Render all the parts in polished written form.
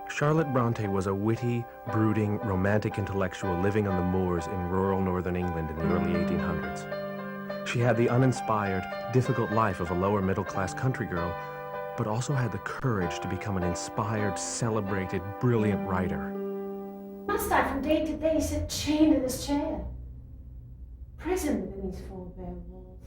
Charlotte Bronte was a witty, brooding, romantic intellectual living on the moors in rural northern England in the early 1800s. She had the uninspired, difficult life of a lower middle-class country girl, but also had the courage to become an inspired, celebrated, brilliant writer. Must I from day to day sit chained to this chair, prisoned within these four bare walls,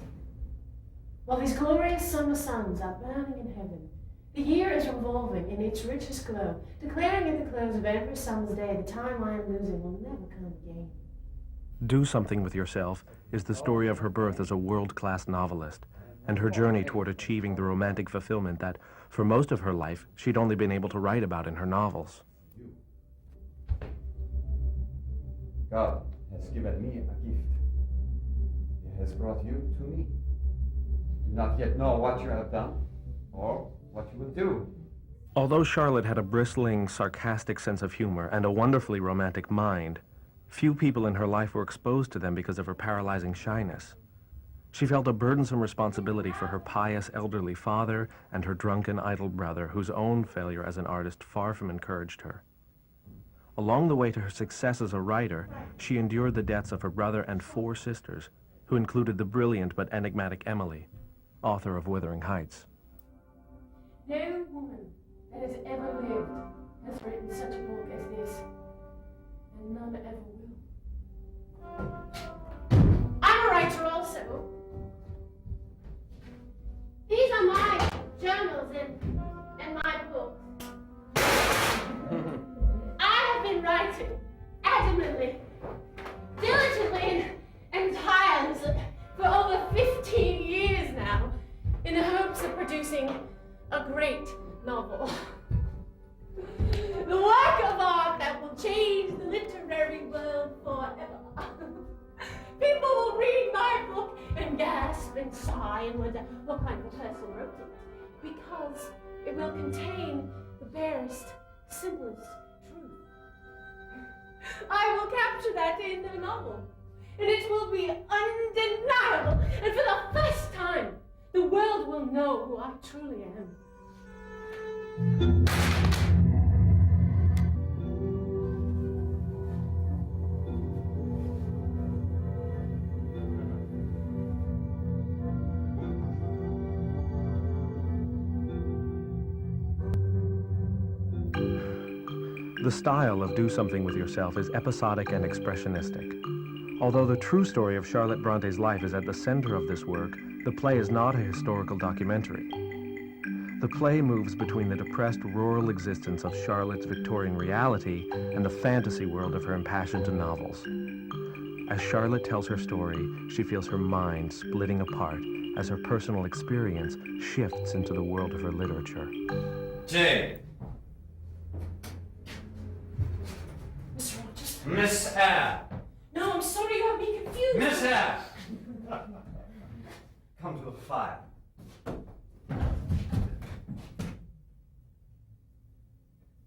while these glorious summer suns are burning in heaven? The year is revolving in its richest glow, declaring at the close of every summer's day the time I am losing will never come again. Do Something with Yourself is the story of her birth as a world-class novelist and her journey toward achieving the romantic fulfillment that, for most of her life, she'd only been able to write about in her novels. God has given me a gift. He has brought you to me. You do not yet know what you have done or what you will do. Although Charlotte had a bristling, sarcastic sense of humor and a wonderfully romantic mind, few people in her life were exposed to them because of her paralyzing shyness. She felt a burdensome responsibility for her pious elderly father and her drunken idle brother, whose own failure as an artist far from encouraged her. Along the way to her success as a writer, she endured the deaths of her brother and 4 sisters, who included the brilliant but enigmatic Emily, author of Wuthering Heights. No woman that has ever lived has written such a book as this, and none ever will. I'm a writer also. These are my journals and my books. I have been writing adamantly, diligently, and tirelessly for over 15 years now, in the hopes of producing a great novel. The work of art that will change the literary world forever. People will read my book and gasp and sigh and wonder what kind of a person wrote it, because it will contain the barest, simplest truth. I will capture that in the novel, and it will be undeniable, and for the first time, the world will know who I truly am. The style of Do Something With Yourself is episodic and expressionistic. Although the true story of Charlotte Bronte's life is at the center of this work, the play is not a historical documentary. The play moves between the depressed rural existence of Charlotte's Victorian reality and the fantasy world of her impassioned novels. As Charlotte tells her story, she feels her mind splitting apart as her personal experience shifts into the world of her literature. Jane. Mr. Rochester. Miss Eyre. No, I'm sorry, you have me confused. Miss Eyre. Come to the fire.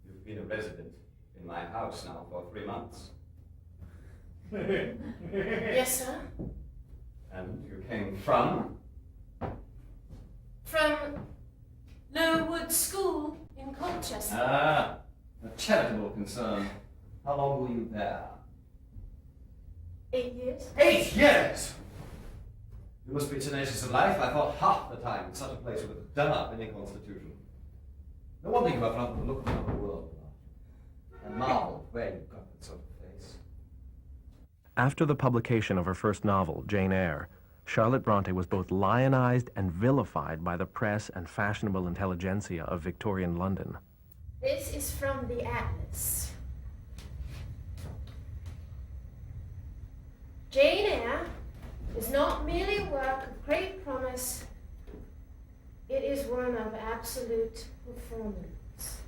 You've been a resident in my house now for 3 months. Yes, sir. And you came from? From Lowood School in Colchester. Ah, a charitable concern. How long were you there? 8 years. 8 years! You must be tenacious of life. I thought half the time in such a place would done up any constitution. No wonder you have not looked around the world and marveled where you got that sort of face. After the publication of her first novel, Jane Eyre, Charlotte Bronte was both lionized and vilified by the press and fashionable intelligentsia of Victorian London. This is from the Atlas. Jane Eyre is not merely a work of great promise, it is one of absolute performance.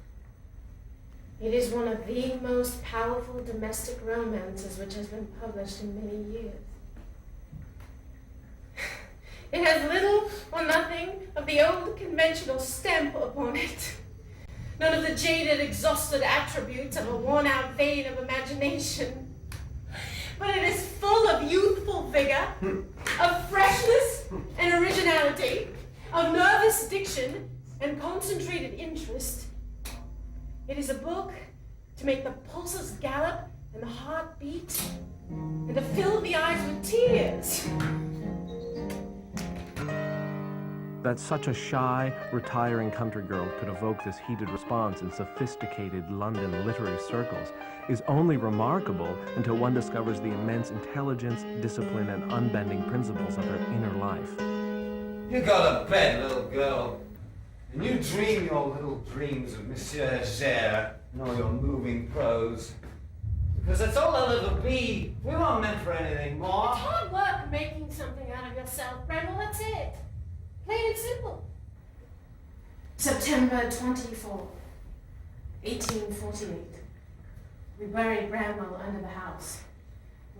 It is one of the most powerful domestic romances which has been published in many years. It has little or nothing of the old conventional stamp upon it. None of the jaded, exhausted attributes of a worn-out vein of imagination. But it is full of youthful vigor, of freshness and originality, of nervous diction and concentrated interest. It is a book to make the pulses gallop and the heart beat, and to fill the eyes with tears. That such a shy, retiring country girl could evoke this heated response in sophisticated London literary circles is only remarkable until one discovers the immense intelligence, discipline, and unbending principles of her inner life. You go to bed, little girl, and you dream your little dreams of Monsieur Gere and all your moving prose. Because that's all there'll ever be. We weren't meant for anything more. It's hard work making something out of yourself, Brendel, that's it. Plain and simple. September 24, 1848. We buried Bramwell under the house,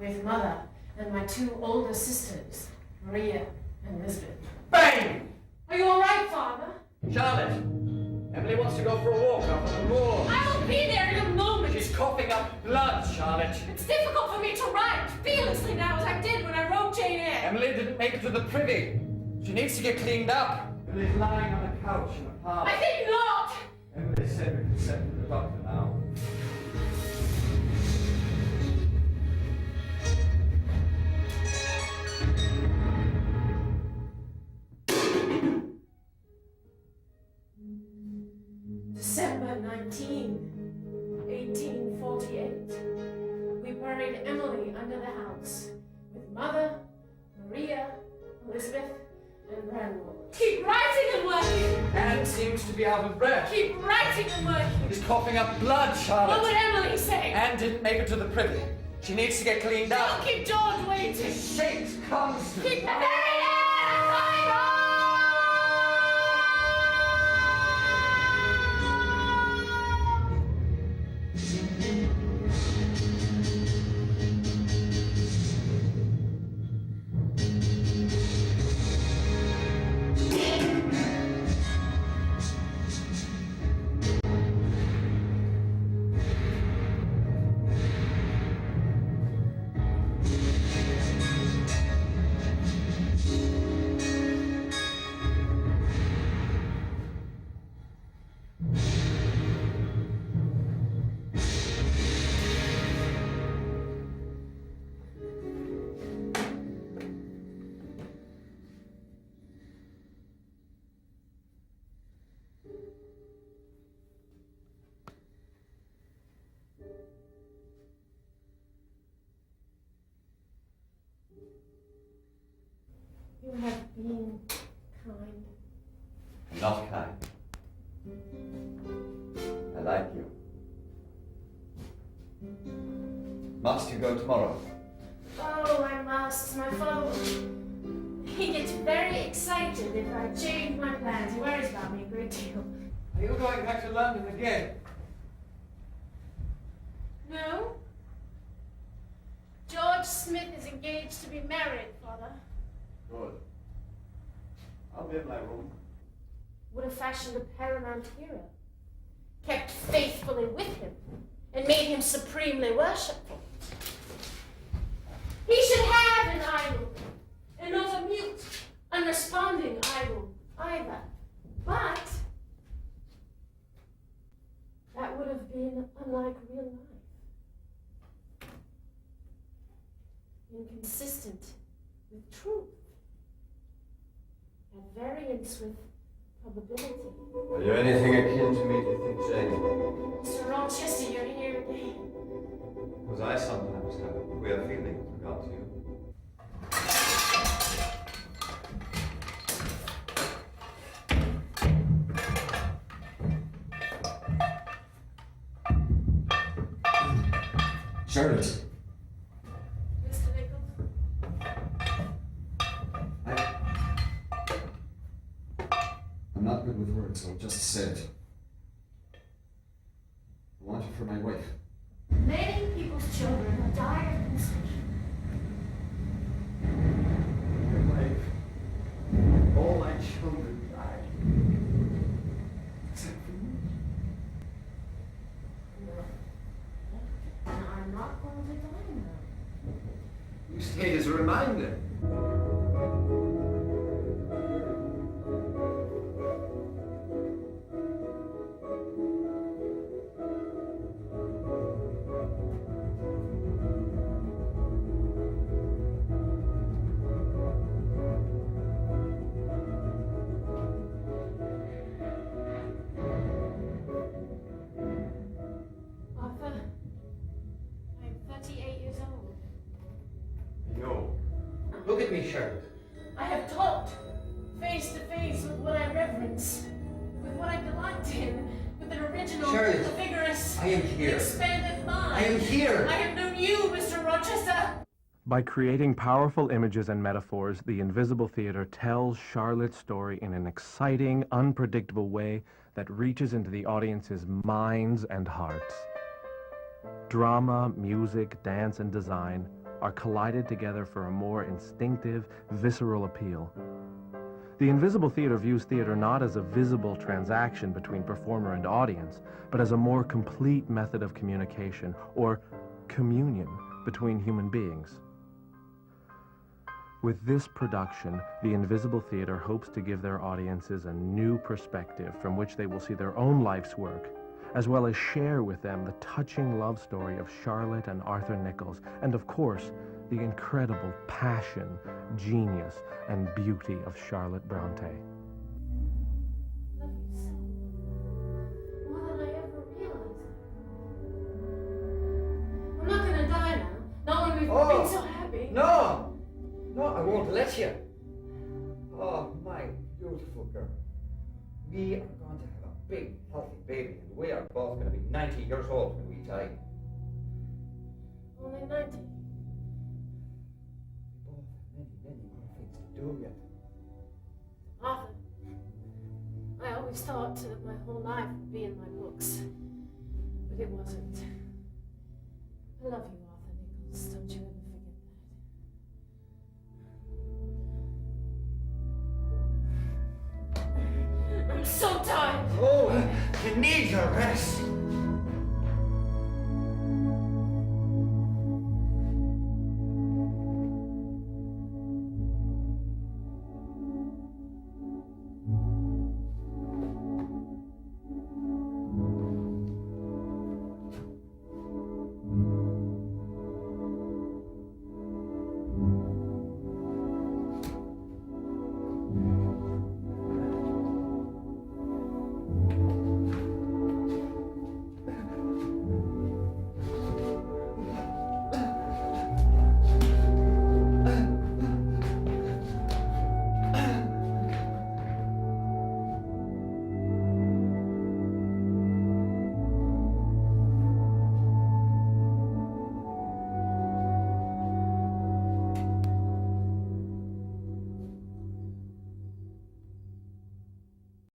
with Mother and my two older sisters, Maria and Elizabeth. Bang! Are you all right, Father? Charlotte, Emily wants to go for a walk up on the moor. I will be there in a moment. She's coughing up blood, Charlotte. It's difficult for me to write fearlessly now as I did when I wrote Jane Eyre. Emily didn't make it to the privy. She needs to get cleaned up. Emily's lying on a couch in the park. I think not. Emily said we can send for the doctor now. December 19, 1848. We buried Emily under the house with Mother, Maria, Elizabeth, and Bramwell. Keep writing and working! Anne seems to be out of breath. Keep writing and working! She's coughing up blood, Charlotte. What would Emily say? Anne didn't make it to the privy. She needs to get cleaned Don't up. keep George waiting! She shakes constantly. Keep the coming on! You have been kind. Not kind. I like you. Must you go tomorrow? Oh, I must. My father, he gets very excited if I change my plans. He worries about me a great deal. Are you going back to London again? No? George Smith is engaged to be married, Father. Good. I'll be in my room. Would have fashioned a paramount hero, kept faithfully with him, and made him supremely worshipful. He should have an idol, and not a mute, unresponding idol either. But that would have been unlike real life. Inconsistent with truth. At variance with probability. Are you anything akin to me, do you think, Jane? Mr. Rochester, you're here again. Because I sometimes have a queer feeling with regard to you. Charlotte. Mr. Nichols? I'm not good with words, so I'll just say it. I want you for my wife. Many people's children have died of consumption. My wife. All my children died. Except for you. And I'm not going to die now. You stayed as a reminder. at me, Charlotte. I have talked face to face with what I reverence, with what I delight in, with an original, Charlotte, vigorous, I am here. expanded mind. I am here. I have known you, Mr. Rochester. By creating powerful images and metaphors, the Invisible Theater tells Charlotte's story in an exciting, unpredictable way that reaches into the audience's minds and hearts. Drama, music, dance, and design are collided together for a more instinctive, visceral appeal. The Invisible Theater views theater not as a visible transaction between performer and audience, but as a more complete method of communication, or communion, between human beings. With this production, the Invisible Theater hopes to give their audiences a new perspective from which they will see their own life's work, as well as share with them the touching love story of Charlotte and Arthur Nichols, and of course, the incredible passion, genius, and beauty of Charlotte Bronte. Love you so. More than I ever realized. I'm not gonna die now. Not when we've been so happy. No! No, I won't let you. Oh, my beautiful girl. We are going to have a big, healthy baby, and we are both going to be 90 years old when we die. Only 90. We both have many more things to do yet. Arthur, I always thought that my whole life would be in my books, but it wasn't. I love you, Arthur Nichols, don't you